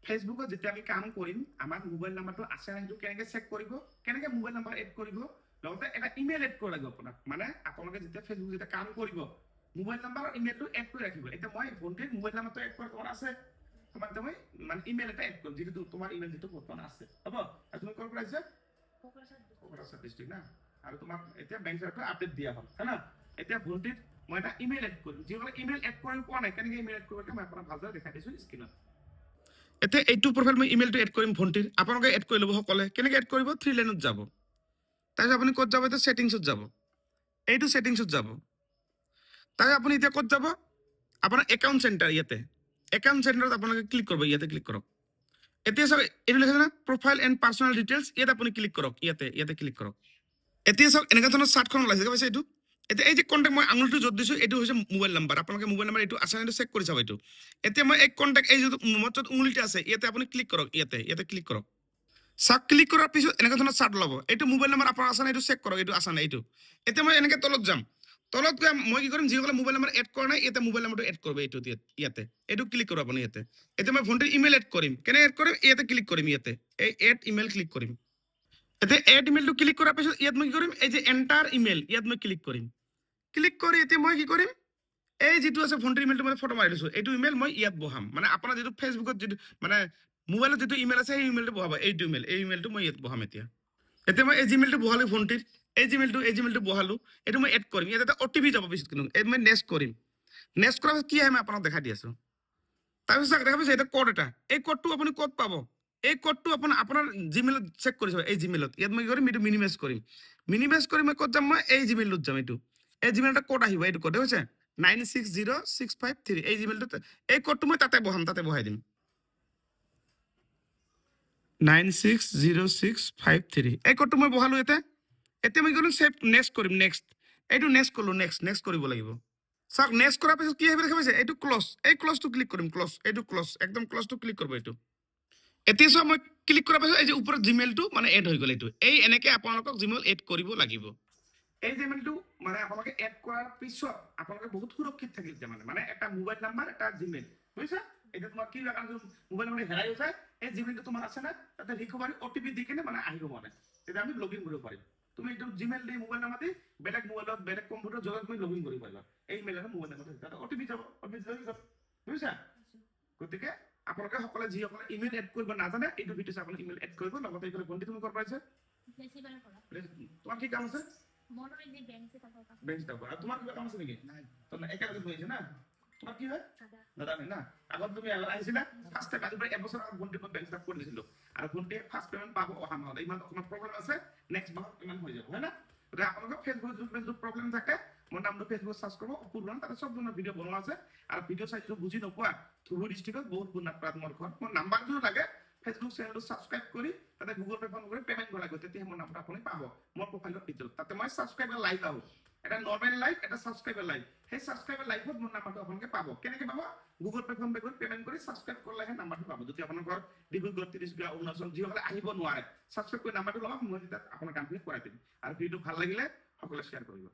ফেচবুকত যেতিয়া আমি কাম কৰিম আমাৰ মোবাইল নাম্বাৰটো আছে না সেইটো কেনেকৈ চেক কৰিব কেনেকৈ মোবাইল নাম্বাৰ এড কৰিব লগতে এটা ইমেইল এড কৰিব লাগিব আপোনাক মানে আপোনালোকে যেতিয়া ফেচবুক যেতিয়া কাম কৰিব মোবাইল নাম্বাৰ আৰু ইমেইলটো এড কৰি ৰাখিব এতিয়া মই ভণ্টিৰ মোবাইল নাম্বাৰটো এড কৰা তোমাৰ আছে তোমাক মই মানে ইমেইল এটা এড কৰিম যিটো তোমাৰ ইমেইল যিটো বৰ্তমান আছে হ'ব আৰু তুমি ক'ৰ পৰা আহিছা কোকৰাঝাৰ ডিষ্ট্ৰিক্ট না আৰু তোমাক এতিয়া বেংক চাৰ্টটো আপডেট দিয়া হ'ল হয় না এতিয়া ভণ্টিত মই এটা ইমেইল এড কৰিম যিসকলে ইমেইল এড কৰিব পোৱা নাই কেনেকৈ ইমেইল এড কৰিব মই আপোনাক ভালদৰে দেখাই দিছোঁ স্ক্ৰীনত এতিয়া এইটো প্ৰফাইল মই ইমেইলটো এড কৰিম ভণ্টিৰ আপোনালোকে এড কৰি ল'ব সকলে কেনেকৈ এড কৰিব 3 লাইনত যাব তাৰপিছত আপুনি ক'ত যাব এতিয়া ছেটিংছত যাব এইটো ছেটিংছত যাব তাৰপিছত আপুনি এতিয়া ক'ত যাব আপোনাৰ একাউণ্ট চেণ্টাৰ ইয়াতে একাউণ্ট চেণ্টাৰত আপোনালোকে ক্লিক কৰিব ইয়াতে ক্লিক কৰক এতিয়া চাওক এইটো লিখা আছে না প্ৰফাইল এণ্ড পাৰ্চনেল ডিটেইলছ ইয়াতে আপুনি ক্লিক কৰক ইয়াতে ক্লিক কৰক এতিয়া চাওক এনেকুৱা ধৰণৰ চাৰ্টখন ওলাইছে পাইছে এইটো এতিয়া এই যে কণ্টেক্ট মই আঙুলিটো য'ত দিছোঁ এইটো হৈছে মোবাইল নাম্বাৰ আপোনালোকে মোবাইল নাম্বাৰ এইটো আছে চেক কৰি চাব এইটো এতিয়া মই এই কণ্টেক্ট এই যিটো য'ত উঙুলিটো আছে ইয়াতে আপুনি ক্লিক কৰক ইয়াতে ক্লিক কৰক চাওক ক্লিক কৰাৰ পিছত এনেকুৱা ধৰণৰ চাৰ্ট ওলাব এইটো মোবাইল নাম্বাৰ আপোনাৰ আছে নাই এইটো চেক কৰক এইটো আছে নাই এইটো এতিয়া মই এনেকৈ তলত যাম তলত গৈ মই কি কৰিম যিসকলে মোবাইল নাম্বাৰ এড কৰা নাই ইয়াতে মোবাইল নাম্বাৰটো এড কৰিব এইটো ইয়াতে এইটো ক্লিক কৰক আপুনি ইয়াতে এতিয়া মই ভণ্টিৰ ইমেইল এড কৰিম কেনে এড কৰিম ইয়াতে ক্লিক কৰিম ইয়াতে এই এড ইমেইল ক্লিক কৰিম এতিয়া এড ইমেইলটো ক্লিক কৰাৰ পিছত ইয়াত মই কি কৰিম এই যে এণ্টাৰ ইমেইল ইয়াত মই ক্লিক কৰিম ক্লিক কৰি এতিয়া মই কি কৰিম এই যিটো আছে ভণ্টিৰ ইমেইলটো মই ফটো মাৰি লৈছোঁ এইটো ইমেইল মই ইয়াত বহাম মানে আপোনাৰ যিটো ফেচবুকত যিটো মানে মোবাইলত যিটো ইমেইল আছে সেই ইমেইলটো বহাব এইটো ইমেইল এই ইমেইলটো মই ইয়াত বহাম এতিয়া মই এই জিমেইলটো বহালোঁ ভণ্টিৰ এই জিমেইলটো বহালোঁ এইটো মই এড কৰিম ইয়াত এটা অ'টিপি যাব পিছত কিন্তু এই মই নেক্সট কৰিম নেক্সট কৰাৰ পিছত কি আহে মই আপোনাক দেখাই দি আছোঁ তাৰপিছত দেখা পাইছে এটা কোড এটা এই কোডটো আপুনি ক'ত পাব এই কোডটো আপোনাৰ জিমেইলত চেক কৰি চাব এই জিমেইলত ইয়াত মই কি কৰিম এইটো মিনিমাইজ কৰি মই ক'ত যাম মই এই জিমেইলত যাম এইটো এই জিমেইল এটা কোড আহিব এইটো কোড হৈছে 960653 এই জিমেইলটো এই কোডটো মই তাতে বহাই দিম 960653 এই কোডটো মই বহালোঁ এতিয়া মই কৰিম ছেভ নেক্সট কৰিম এইটো নেক্সট কৰিলোঁ নেক্সট কৰিব লাগিব চাওক নেক্সট কৰাৰ পিছত কি আহিব দেখা পাইছে এইটো ক্লজ এই ক্লজটো ক্লিক কৰিম এইটো ক্লজ একদম ক্লজটো ক্লিক কৰিব এইটো এতিয়া চাওক মই ক্লিক কৰাৰ পিছত এই যে ওপৰত জিমেইলটো মানে এড হৈ গ'ল এইটো এই এনেকৈ আপোনালোকক জিমেইল এড কৰিব লাগিব এই জিমেইলটো মানে আপোনালোকে এড কৰাৰ পিছত আপোনালোকে বহুত সুৰক্ষিত থাকিল মানে এটা মোবাইল নাম্বাৰ এটা জিমেইল বুজিছা এতিয়া তোমাৰ কি মোবাইল নাম্বাৰ হেৰাই গৈছে এই জিমেইলটো তোমাৰ আছে না তাতে ৰিকভাৰী অ'টিপি দি কিনে মানে আহিব মানে তেতিয়া আমি লগ ইন কৰিব পাৰিম তুমি এইটো জিমেইল দি মোবাইল নাম্বাৰ দি বেলেগ মোবাইলত বেলেগ কম্পিউটাৰ য'ত তুমি লগ ইন কৰিব পাৰিবা এই মেইলত মোবাইল নাম্বাৰ তাতে অ'টিপি যাব বুজিছা গতিকে আপোনালোকে সকলে যিসকলে ইমেইল এড কৰিব নাজানে এইটো ভিডিঅ' চাই ইমেইল এড কৰিব লগতে এইফালে ভণ্টি তুমি ক'ৰ পৰা আহিছা তোমাৰ কি কাম আছে বেংক যাব আৰু তোমাৰ কিবা কাম আছে নেকি তোমাৰ একেলগে বহিছে না তোমাৰ কি হয় দাদা না আগত তুমি আহিছিলা ফাৰ্ষ্ট টাইম আজি এবছৰ আগত ভণ্টি মই বেংক ষ্টাফ কৰি দিছিলোঁ আৰু ভণ্টিয়ে ফাৰ্ষ্ট পেমেণ্ট পাব অহা মাহত ইমান অকণমান প্ৰব্লেম আছে নেক্সট মাহত পেমেণ্ট হৈ যাব হয় না গতিকে আপোনালোকৰ ফেচবুকত যোনটো প্ৰব্লেম থাকে মোৰ নামটো ফেচবুকত চাৰ্চ কৰিব অপুৰণ তাতে চব ধৰণৰ ভিডিঅ' বনোৱা আছে আৰু ভিডিঅ' চাই বুজি নোপোৱা ধুবুৰী ডিষ্ট্ৰিক্টত বহুত গুণাত্মাত মোৰ ঘৰ মোৰ নাম্বাৰটো লাগে ফেচবুক চেনেলটো ছাবস্ক্ৰাইব কৰি তাতে গুগল পে' ফোন কৰি পেমেণ্ট কৰিব লাগিব তেতিয়াহে মোৰ নাম্বাৰটো আপুনি পাব মোৰ প্ৰফাইলৰ ভিতৰত তাতে মই ছাবস্ক্ৰাইবাৰ লাইভ আহোঁ এটা নৰ্মেল লাইভ এটা ছাবস্ক্ৰাইবাৰ লাইভ সেই ছাবস্ক্ৰাইবাৰ লাইভত মোৰ নাম্বাৰটো আপোনালোকে পাব কেনেকৈ পাব গুগল পে' ফোন পে' কৰি পেমেণ্ট কৰি ছাবস্ক্ৰাইব কৰিলেহে নাম্বাৰটো পাব যদি আপোনাৰ ঘৰ ডিব্ৰুগড় তিনিচুকীয়া অৰুণাচল যিসকলে আহিব নোৱাৰে ছাবস্ক্ৰাইব কৰি নাম্বাৰটো লগাওক মই তেতিয়া আপোনাৰ কামখিনি কৰাই দিম আৰু ভিডিঅ'টো ভাল লাগিলে সকলোৱে শ্বেয়াৰ কৰিব